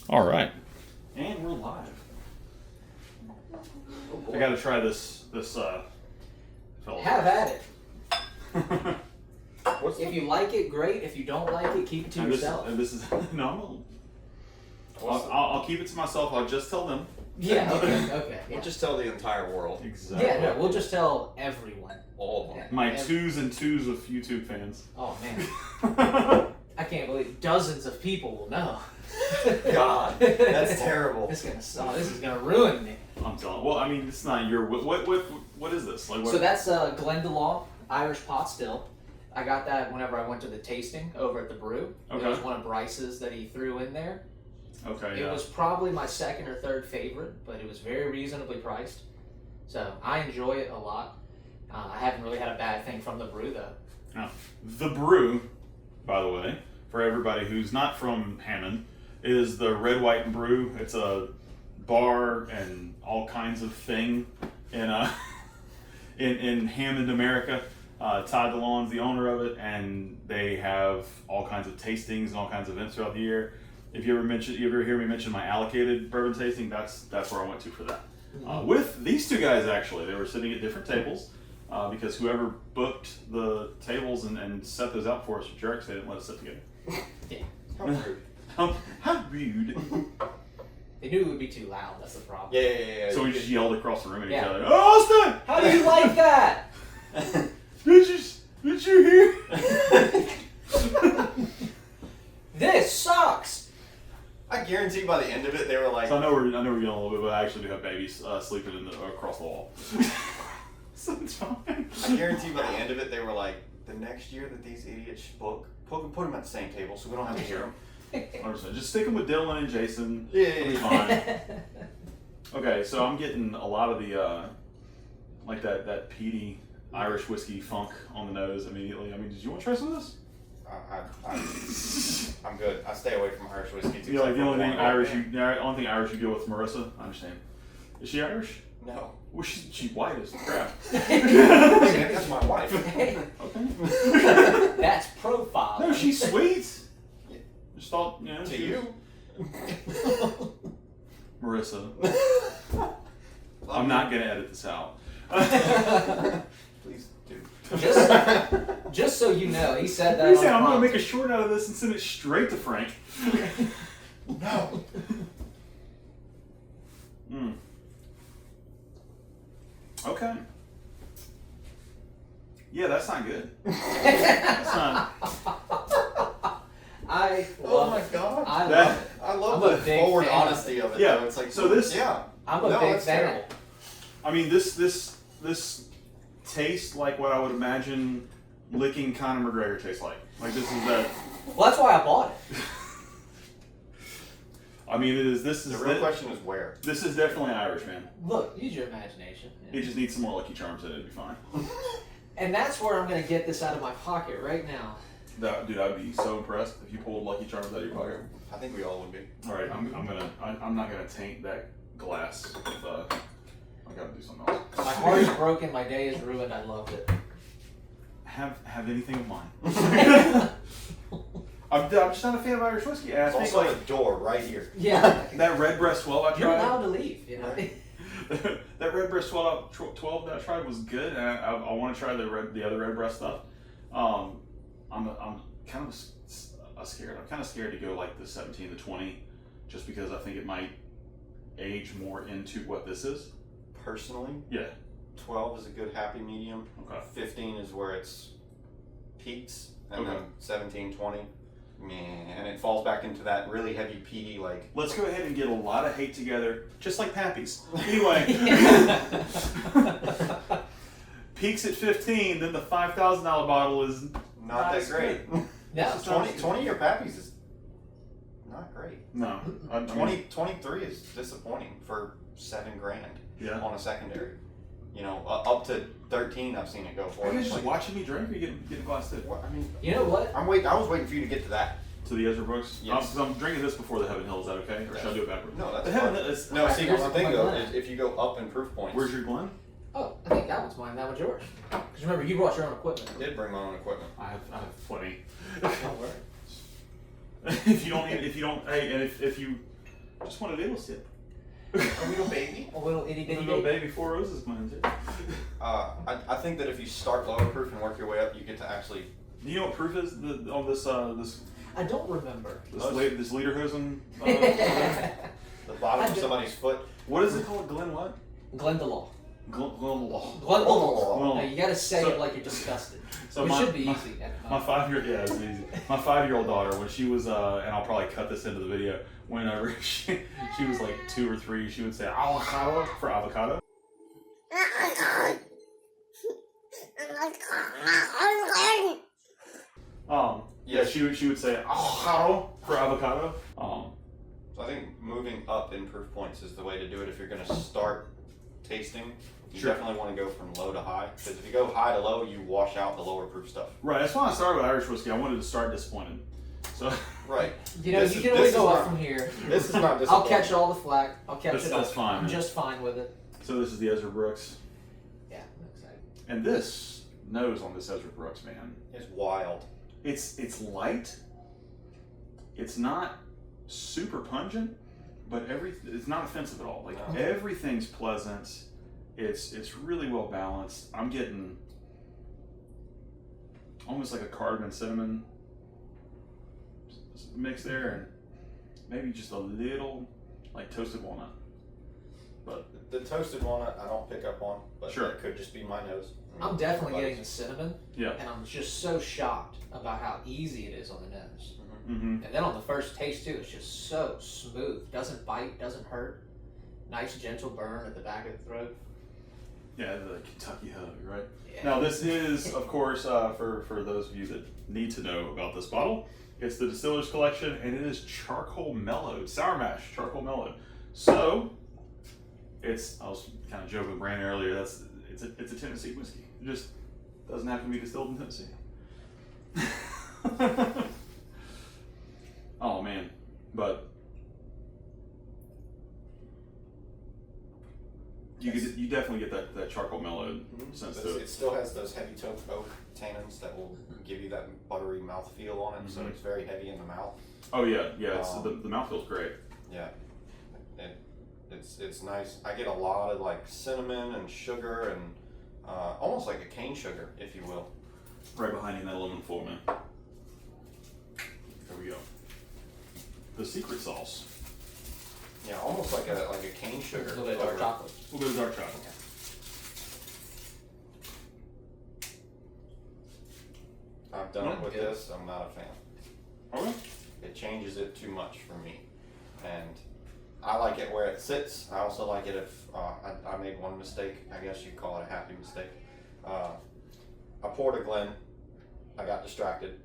All right. And we're live. I got to try this fella. Have at it. What's If you like it, great. If you don't like it, keep it to And yourself. this is no. I'll keep it to myself. I'll just tell them. Yeah, okay. Yeah. We'll just tell the entire world. Exactly. Yeah, no, we'll just tell everyone. All of them. My twos and twos of YouTube fans. Oh, man. I can't believe dozens of people will know. God, that's terrible. This is gonna ruin me. I'm telling. Well, I mean, it's not your. What is this? Like what? So that's Glendalough Irish pot still. I got that whenever I went to the tasting over at the brew. Okay. It was one of Bryce's that he threw in there. Okay. It was probably my second or third favorite, but it was very reasonably priced. So I enjoy it a lot. I haven't really had a bad thing from the brew though. Now, the brew, by the way, for everybody who's not from Hammond, is the Red, White, and Brew. It's a bar and all kinds of thing in in Hammond, America. Todd DeLon's the owner of it, and they have all kinds of tastings and all kinds of events throughout the year. If you ever hear me mention my allocated bourbon tasting, that's where I went to for that. With these two guys, actually, they were sitting at different tables because whoever booked the tables and set those out for us were jerks. They didn't let us sit together. Yeah. How rude. How rude! They knew it would be too loud. That's the problem. Yeah. So we just yelled across the room at each Yeah. other. Oh, Austin! How do you like that? Did you hear? This sucks. I guarantee by the end of it, they were like, So I know we're yelling a little bit, but I actually do have babies sleeping across the wall. So it's fine. I guarantee by the end of it, they were like, the next year that these idiots book, put them at the same table so we don't have to hear them. 100%. Just stick them with Dylan and Jason. Yeah. It'll be fine. Okay, so I'm getting a lot of the like that peaty Irish whiskey funk on the nose immediately. I mean, did you want to try some of this? I'm good. I stay away from Irish whiskey too. You know, like the only thing Irish you deal with Marissa. I understand. Is she Irish? No. Well, she's white as crap. That's my wife. Okay. That's profile. No, she's sweet. Just thought, you know. To you? Marissa. I'm not gonna edit this out. Please do. Just so you know, he said that. He said, on I'm gonna prompt. make a short out of this and send it straight to Frank. No. Okay. Yeah, that's not good. That's not. Oh my God. I That- love it. I love I'm a the big forward fan. honesty of it. Yeah, Though. It's like, so this- yeah. I'm a No, big that's fan. terrible. I mean, this tastes like what I would imagine licking Conor McGregor tastes like. Like this is that. Well, that's why I bought it. I mean, it is. This is The real question is where. This is definitely Irish, man. Look, use your imagination. It just needs some more Lucky Charms in it. It'd be fine. And that's where I'm gonna get this out of my pocket right now. Dude, I'd be so impressed if you pulled Lucky Charms out of your pocket. I think we all would be. All right, I'm not gonna taint that glass with I gotta do something else. My heart is broken. My day is ruined. I loved it. Have anything of mine. I'm just not a fan of Irish whiskey. And I There's think also like a door right here. Yeah. that Redbreast 12 I You're tried. allowed to leave. You know. That Redbreast 12 that I tried was good, and I want to try the other Redbreast stuff. I'm kind of scared. I'm kind of scared to go like the 17 to 20, just because I think it might age more into what this is. Personally, Yeah. 12 is a good happy medium. Okay. 15 is where it's peaks, and Okay. then 17, 20, man, and it falls back into that really heavy peaty like. Let's go ahead and get a lot of hate together, just like Pappy's. Anyway. Peaks at 15, then the $5,000 bottle is Not that as great. good. Yeah. 20 year Pappies is not great. No. I mean, 23 is disappointing for $7,000 Yeah. on a secondary. You know, up to 13 I've seen it go for. Are you It's just like, watching me drink or you getting a glass too? what? I mean, You know what? I was waiting for you to get to that. To the Ezra Brooks? Yes. I'm drinking this before the Heaven Hill. Is that okay? Or should I do it backwards? No, that's the Heaven fine. Hill is. No, see, here's the thing though, Glenn. is if you go up in proof points. Where's your Glen? Oh, I think that one's mine. That one's yours. Because remember, you brought your own equipment. I did bring my own equipment. I have plenty. Don't worry. If you don't, hey, and if you Just want a little sip. A little baby. A little itty A bitty little baby. baby Four Roses cleanser. I think that if you start lower proof and work your way up, you get to actually. Do you know what proof is on this I don't remember. this Lederhosen? The bottom of somebody's foot. What is it called? Glen what? Glendalough. Glendalough. Glendalough. No, you gotta say it like you're disgusted. So It should be easy. My 5-year-old, yeah, it's easy. My 5-year-old daughter, when she was, and I'll probably cut this into the video, whenever she was like 2 or 3, she would say avocado for avocado. Yeah, she would say avocado for avocado. So I think moving up in proof points is the way to do it if you're going to start tasting. You Sure. definitely want to go from low to high, because if you go high to low, you wash out the lower proof stuff. Right, that's why I started with Irish whiskey. I wanted to start disappointed. So Right. You know, This you is- can only this go is up not- from here. This is not I'll disappointing. catch all the flack. I'll catch That's- it all. that's fine, I'm man. just fine with it. So this is the Ezra Brooks. Yeah, I'm excited. And this nose on this Ezra Brooks, man. It's wild. It's light. It's not super pungent, but it's not offensive at all. Like No. everything's pleasant. It's really well balanced. I'm getting almost like a cardamom cinnamon mix there, and maybe just a little like toasted walnut. But The toasted walnut I don't pick up on, but Sure. it could just be my nose. I'm definitely getting the cinnamon, yeah. and I'm just so shocked about how easy it is on the nose. Mm-hmm. And then on the first taste too, it's just so smooth. Doesn't bite, doesn't hurt. Nice gentle burn at the back of the throat. Yeah, the Kentucky hug, right? Yeah. Now this is, of course, for those of you that need to know about this bottle, it's the Distiller's Collection, and it is charcoal mellowed, sour mash charcoal mellowed. So I was kind of joking with Brandon earlier. It's a Tennessee whiskey. It just doesn't have to be distilled in Tennessee. Oh man, but you definitely get that charcoal mellowed sense to It it. still has those heavy oak tannins that will give you that buttery mouthfeel on it, so Mhm. it's very heavy in the mouth. Oh yeah. The mouth feels great. Yeah, it's nice. I get a lot of like cinnamon and sugar and almost like a cane sugar, if you will. Right behind you in that aluminum foil, man. There we go. The secret sauce. Yeah, almost like a cane A sugar. little bit of dark chocolate. A little bit of dark chocolate. I've done it with Good. this. I'm not a fan. Okay. It changes it too much for me, and I like it where it sits. I also like it if I made one mistake. I guess you'd call it a happy mistake. I poured a Glen. I got distracted,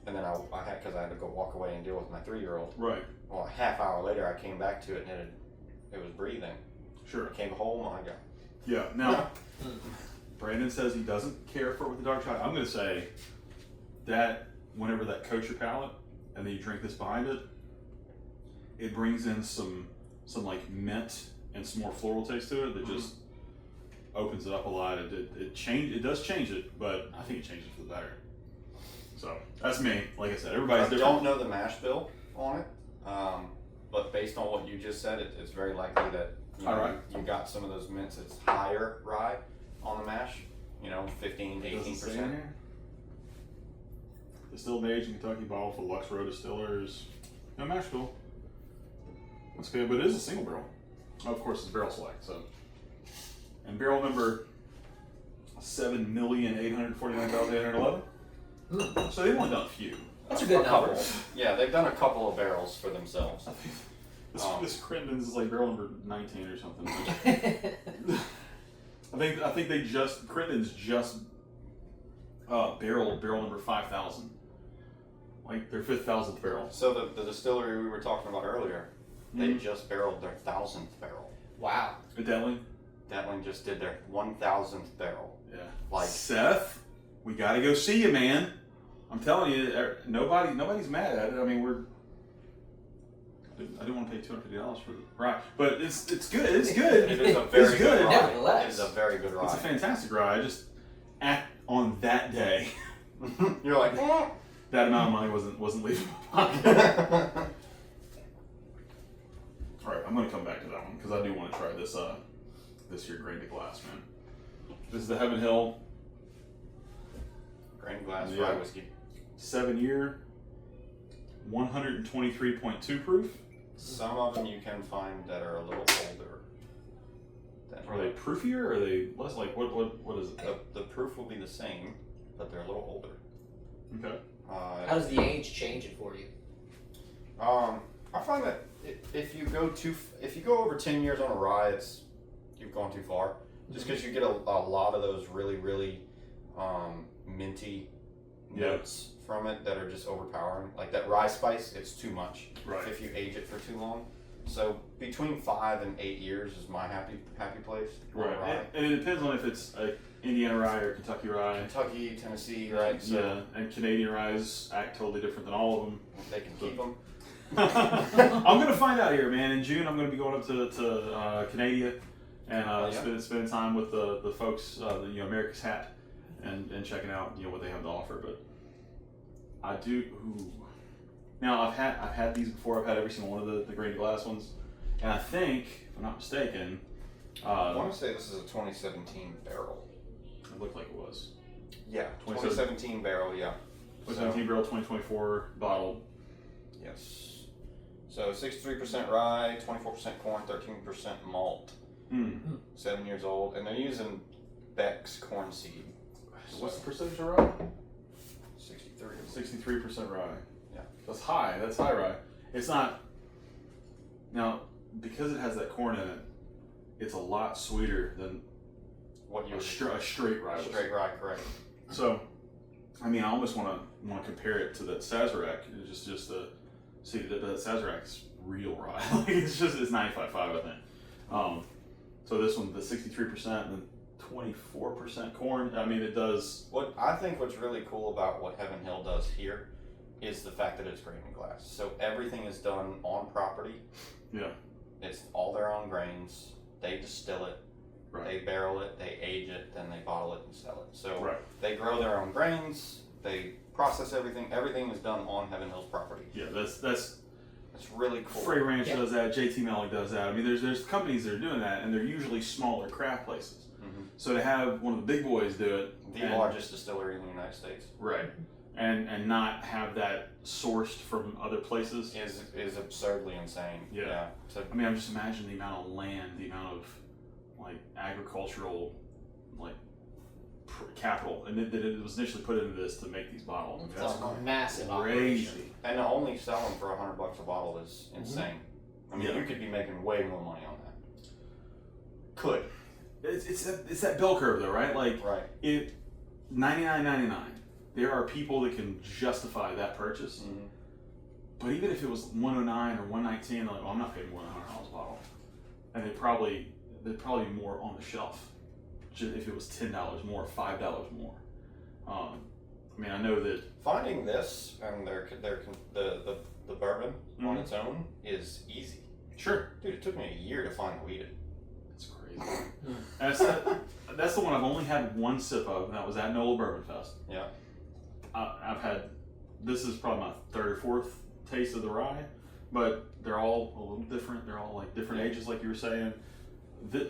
and then I had because I had to go walk away and deal with my 3-year-old. Right. Well, a half hour later, I came back to it and it was breathing. Sure. I came home. I got Yeah. Now, Brandon says he doesn't care for it with the dark chocolate. I'm going to say that whenever that coats your palate and then you drink this behind it, it brings in some like mint and some more floral taste to it that just opens it up a lot. It does change it, but I think it changes for the better. So that's me. Like I said, everybody's I different. don't know the mash bill on it, but based on what you just said, it's very likely that you got some of those mints. It's higher rye on the mash. 15, Does it say in 18%. here? Distilled and aged in Kentucky, bottled for Lux Row Distillers. No mash bill. That's good, but it is a single barrel. Oh, of course, it's barrel select. So, and barrel number 7,849,811. So they've only done a few. That's a good couple. number. Yeah, they've done a couple of barrels for themselves. This Crittenden's is like barrel number 19 or something. I think they just Crittenden's just barrel number 5,000. Like their 5,000th barrel. So the distillery we were talking about earlier, they just barreled their 1,000th barrel. Wow. Detling? That one just did their 1,000th barrel. Yeah. Like Seth, we got to go see you, man. I'm telling you, nobody's mad at it. I mean, I didn't want to pay $250 for the rye, but it's good. It's good. It is a very It's good good. rye. Nevertheless. It is a very good rye. It's a fantastic rye. I just on that day, You're like, that amount of money wasn't leaving my pocket. I'm gonna come back to that one because I do want to try this this here grain to glass, man. This is the Heaven Hill Grain glass Yeah. rye whiskey. 7-year, 123.2 proof. Some of them you can find that are a little older. Are they proofier or are they less? Like what is it? The proof will be the same, but they're a little older. Okay. How does the age change it for you? I find that if you go over 10 years on a rye, you've gone too far. Just because you get a lot of those really minty notes from it that are just overpowering. Like that rye spice, it's too much. Right. If you age it for too long. So between 5 and 8 years is my happy place. on a Right. rye. And it depends on if it's a Indiana rye or Kentucky rye. Kentucky, Tennessee, right? So Yeah. And Canadian ryes act totally different than all of them. they can keep them. I'm gonna find out here, man. In June, I'm gonna be going up to Canada and spending time with the folks, America's Hat, and checking out what they have to offer. But I do. Ooh. Now I've had these before. I've had every single one of the grain to glass ones, and I think, if I'm not mistaken, I want to say this is a 2017 barrel. it looked like it was Yeah, 2017 barrel. Yeah. 2017 barrel, 2024 bottle. Yes. So 63% rye, 24% corn, 13% malt. 7 years old, and they're using Beck's corn seed. What's the percentage of rye? 63. 63% rye. Yeah. That's high. That's high rye. It's not. Now, because it has that corn in it, it's a lot sweeter than What you a straight rye. straight rye, correct? So, I mean, I almost want to compare it to that Sazerac. It's just the that Sazerac's real rye. Like it's 95.5, I think. So this one, the 63% and then 24% corn. I mean, it does. What's really cool about what Heaven Hill does here is the fact that it's grain and glass. So everything is done on property. Yeah. It's all their own grains. They distill it. Right. They barrel it. They age it. Then they bottle it and sell it. So Right. they grow their own grains. They process everything. Everything is done on Heaven Hill's property. Yeah, that's It's really cool. Frey Ranch does that. JT Malik does that. I mean, there's companies that are doing that, and they're usually smaller craft places. Mm-hmm. So to have one of the big boys do it, The largest distillery in the United States, right, and not have that sourced from other places is absurdly insane. Yeah. So I mean, I'm just imagining the amount of land, the amount of like agricultural like capital, and that it was initially put into this to make these bottles. I mean, It's that's a massive crazy. operation. and to only sell them for $100 a bottle is insane. I mean, Yeah. you could be making way more money on that. Could. It's that bell curve though, right? Like Right. it, $99.99. There are people that can justify that purchase. Mm-hmm. But even if it was $109 or $119, they're like, well, I'm not paying more than $100 a bottle, and there'd probably be more on the shelf. Just if it was $10 more, $5 more. I mean, I know that Finding this and the bourbon on its own is easy. sure, Dude, it took me a year to find weeded. it's crazy. That's the one I've only had one sip of, and that was at NOLA Bourbon Fest. Yeah. I've had, this is probably my third or fourth taste of the rye, but they're all a little different. They're all like different ages, like you were saying. This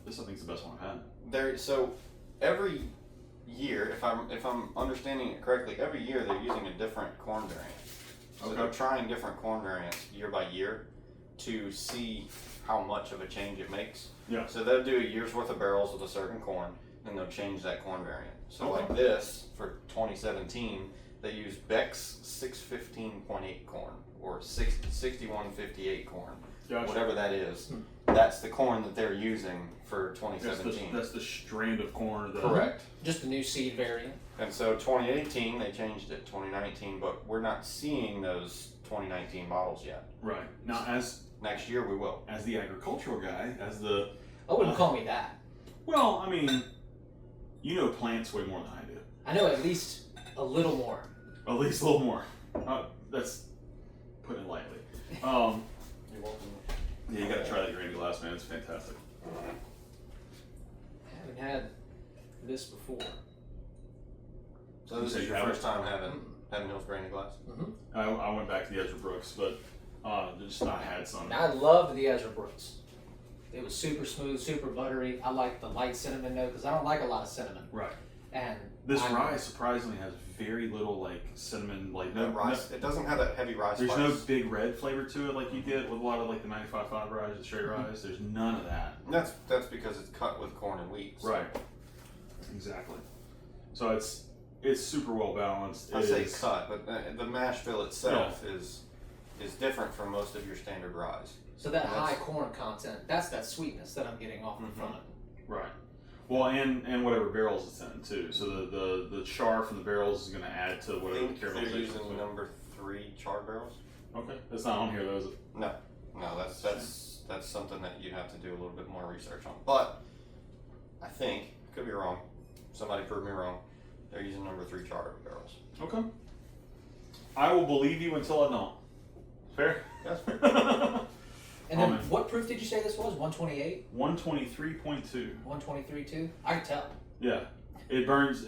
I think is the best one I've had. So every year, if I'm understanding it correctly, every year they're using a different corn variant. So Okay. they're trying different corn variants year by year to see how much of a change it makes. Yeah. So they'll do a year's worth of barrels with a certain corn, then they'll change that corn variant. So Okay. like this for 2017, they use Beck's 615.8 corn or 6158 corn, Gotcha. whatever that is. That's the corn that they're using for 2017. That's the strand of corn. Correct. Just a new seed variant. And so 2018 they changed it, 2019, but we're not seeing those 2019 bottles yet. Right. Now, as Next year we will. the agricultural guy, I wouldn't call me that. well, I mean, you know plants way more than I do. I know at least a little more. At least a little more. That's putting it lightly. You're welcome. Yeah, you gotta try that grain glass, man. It's fantastic. I haven't had this before. So this You is say your you first time having Hill's Grain Glass? Mm-hmm. I went back to the Edge of Brooks, but Just I had some. I loved the Ezra Brooks. It was super smooth, super buttery. I like the light cinnamon note because I don't like a lot of cinnamon. Right. And this rye surprisingly has very little like cinnamon, like no rice. It doesn't have that heavy rice. There's spice. no big red flavor to it like you get with a lot of like the 95.5 rye, the straight ryes. There's none of that. And that's because it's cut with corn and wheat. So. Right. Exactly. So it's super well balanced. I say cut, but the mash bill itself is different from most of your standard ryes. So that high corn content, that's that sweetness that I'm getting off from it. Right. Well, and whatever barrels it's in too. So the char from the barrels is going to add to whatever the caramelization. They're using number 3 char barrels. Okay, that's not on here though, is it? No, that's something that you have to do a little bit more research on. But I think, could be wrong. Somebody prove me wrong. They're using number 3 char barrels. Okay. I will believe you until I don't. Fair? That's fair. And then what proof did you say this was? 128? 123.2. 123.2? I can tell. Yeah. It burns,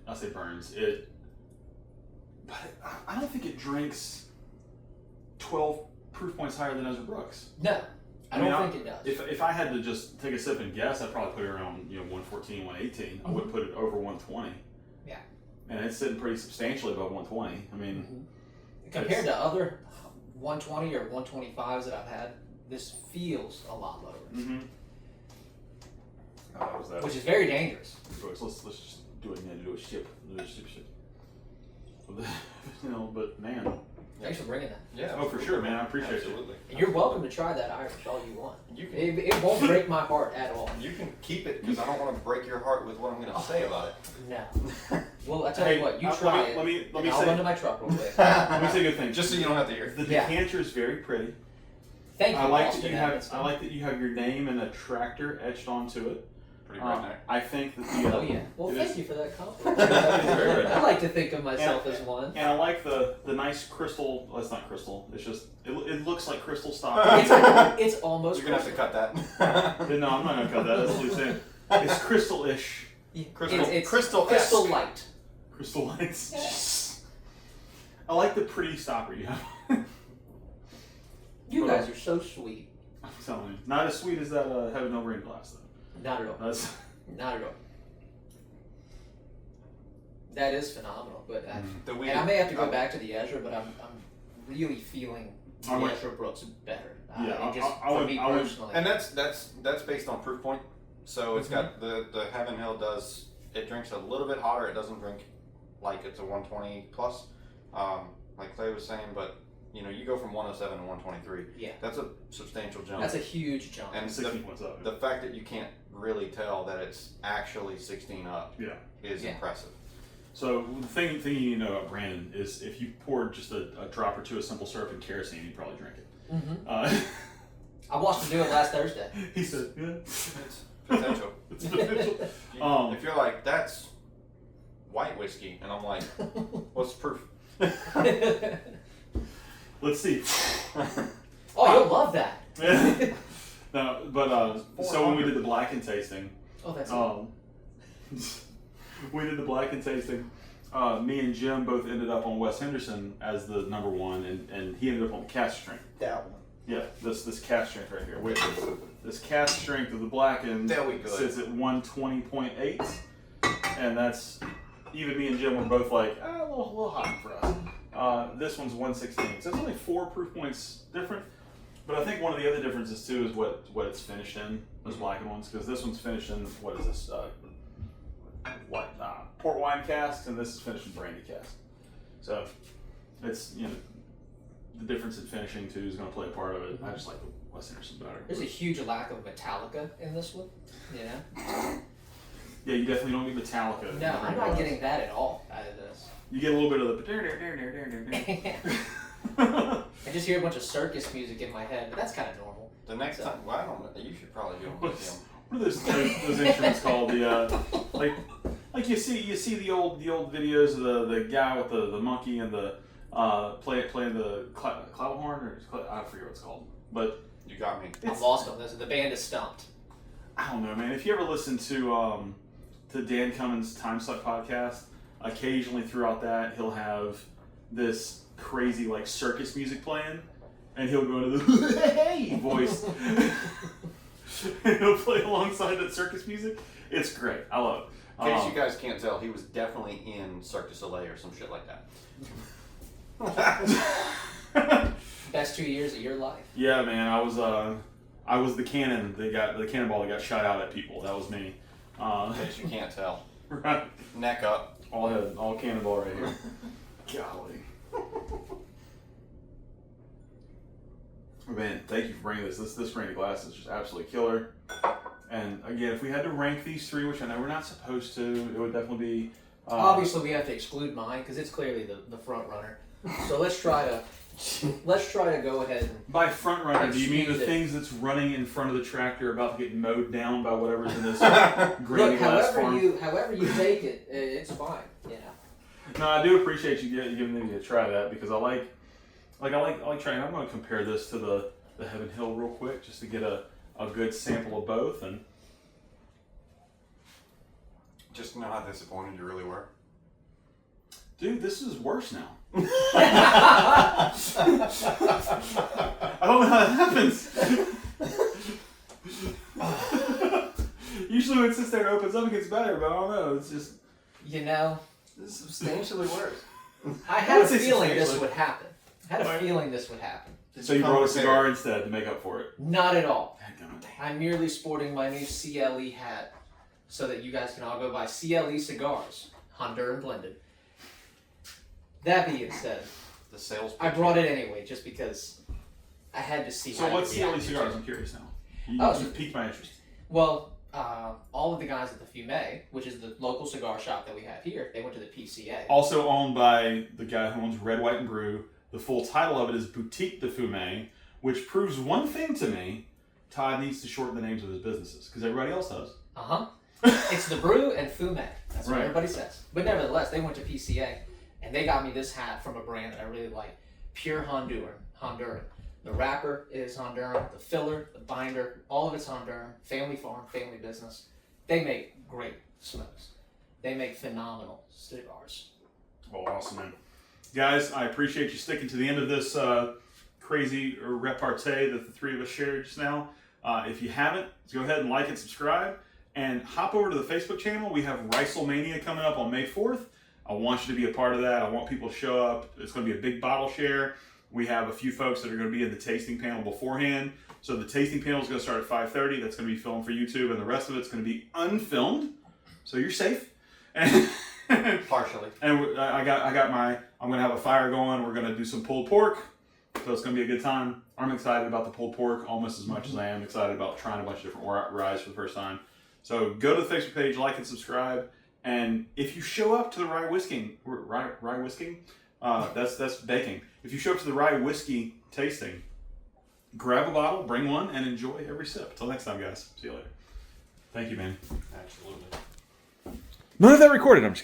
I say burns, but I don't think it drinks 12 proof points higher than Ezra Brooks. No, I don't think it does. If I had to just take a sip and guess, I'd probably put it around 114, 118. I wouldn't put it over 120. Yeah. And it's sitting pretty substantially above 120. I mean, compared to other 120 or 125s that I've had, this feels a lot lower. Mm-hmm. How was that? Which is very dangerous. Let's just do it again. Do a ship. But man. Thanks for bringing that. Yeah. Oh, for sure, man. I appreciate it. Absolutely. And you're welcome to try that Irish all you want. You can, it won't break my heart at all. You can keep it because I don't want to break your heart with what I'm going to say about it. No. Well, I tell you what, you try it. Let me I'll say. run to my truck real quick. Let me say a good thing. Just so you don't have to hear. The decanter is very pretty. Thank you. I like Austin that you have. Evans. I like that you have your name and a tractor etched onto it. Pretty redneck. I think that the. Oh yeah. Well, thank you for that compliment. Very I like to think of myself as one. And I like the nice crystal. Well, it's not crystal. It's just it looks like crystal stop. It's almost. You're gonna have to cut that. No, I'm not gonna cut that. That's what he's saying. It's crystal-ish. It's crystal light. Crystal lights. I like the pretty stopper you have. You guys are so sweet. I'm telling you, not as sweet as that Heaven No Rain glass though. Not at all. Not at all. That is phenomenal, but and I may have to go back to the Ezra, but I'm really feeling the Ezra Brooks better. For me personally. And that's based on proof point. So it's got the Heaven Hill does it drinks a little bit hotter. It doesn't drink like it's a 120 plus, like Clay was saying, but. You go from 107 to 123. Yeah. That's a substantial jump. That's a huge jump. And 16 points up. The fact that you can't really tell that it's actually 16 up is impressive. So the thing you need to know about Brandon is if you poured just a drop or two of simple syrup and kerosene, you'd probably drink it. Mm-hmm. I watched him do it last Thursday. He said, yeah. It's potential. It's potential. If you're like, that's white whiskey, and I'm like, what's the proof? Let's see. Oh, you'll love that. No, but so when we did the blackened tasting, we did the blackened tasting. Me and Jim both ended up on Wes Henderson as the number one, and he ended up on the cast strength. That one. Yeah, this cast strength right here. Wait, this cast strength of the blackened sits at 120.8, and that's even me and Jim were both like a little hot for us. This one's 116, so it's only 4 proof points different. But I think one of the other differences too is what it's finished in, those blackened ones, because this one's finished in what is this? Port wine cask, and this is finished in brandy cask. So it's the difference in finishing too is going to play a part of it. I just like the Wes Henderson better. There's a huge lack of Metallica in this one. Yeah. Yeah, you definitely don't get Metallica. No, I'm not getting that at all out of this. You get a little bit of the. I just hear a bunch of circus music in my head, but that's kind of normal. The next time, well, I don't know. You should probably do them. What are those instruments called? The like you see the old videos of the guy with the monkey and the playing the clav horn, or I forget what it's called. But you got me. I'm lost on this. The band is stumped. I don't know, man. If you ever listen to Dan Cummins' Time Suck podcast, occasionally throughout that he'll have this crazy like circus music playing, and he'll go into the hey voice. And he'll play alongside that circus music. It's great. I love it. In case you guys can't tell, he was definitely in Cirque du Soleil or some shit like that. Best 2 years of your life. Yeah, man. I was the cannon. The cannonball that got shot out at people. That was me. In case you can't tell. Right. Neck up. All cannonball right here. Golly. Man, thank you for bringing this. This grain of glass is just absolutely killer. And again, if we had to rank these three, which I know we're not supposed to, it would definitely be. Obviously, we have to exclude mine because it's clearly the front runner. So let's try to go ahead. And by front runner, do you mean the things that's running in front of the tractor about to get mowed down by whatever's in this grain of glass farm? However you take it, it's fine. You know. No, I do appreciate you giving me a try that because I like trying. I'm going to compare this to the Heaven Hill real quick just to get a good sample of both. And just know how disappointed you really were. Dude, this is worse now. I don't know how that happens. Usually when it sits there and opens up, it gets better, but I don't know. It's just... You know... This is substantially worse. I had a feeling this would happen. So you brought a cigar instead to make up for it? Not at all. I'm merely sporting my new CLE hat so that you guys can all go buy CLE cigars, Honduran blended. That being said, the sales. I brought it anyway just because I had to see. So what's CLE cigars? I'm curious now. You just piqued my interest. Well, all of the guys at the Fumet, which is the local cigar shop that we have here, they went to the PCA. Also owned by the guy who owns Red, White, and Brew. The full title of it is Boutique de Fumet, which proves one thing to me. Todd needs to shorten the names of his businesses because everybody else does. It's the Brew and Fumet. That's what everybody says. But nevertheless, they went to PCA. And they got me this hat from a brand that I really like. Pure Honduran. The wrapper is Honduran. The filler, the binder, all of it's Honduran. Family farm, family business. They make great smokes. They make phenomenal cigars. Well, awesome, man. Guys, I appreciate you sticking to the end of this crazy repartee that the three of us shared just now. If you haven't, go ahead and like and subscribe. And hop over to the Facebook channel. We have Ricelmania coming up on May 4th. I want you to be a part of that. I want people to show up. It's going to be a big bottle share. We have a few folks that are going to be in the tasting panel beforehand. So the tasting panel is going to start at 5:30. That's going to be filmed for YouTube, and the rest of it's going to be unfilmed. So you're safe. Partially. And I'm going to have a fire going. We're going to do some pulled pork. So it's going to be a good time. I'm excited about the pulled pork almost as much as I am excited about trying a bunch of different ryes for the first time. So go to the Facebook page, like and subscribe. And if you show up to the rye whisking, that's baking. If you show up to the rye whiskey tasting, grab a bottle, bring one, and enjoy every sip. Until next time, guys. See you later. Thank you, man. Absolutely. None of that recorded. I'm just kidding.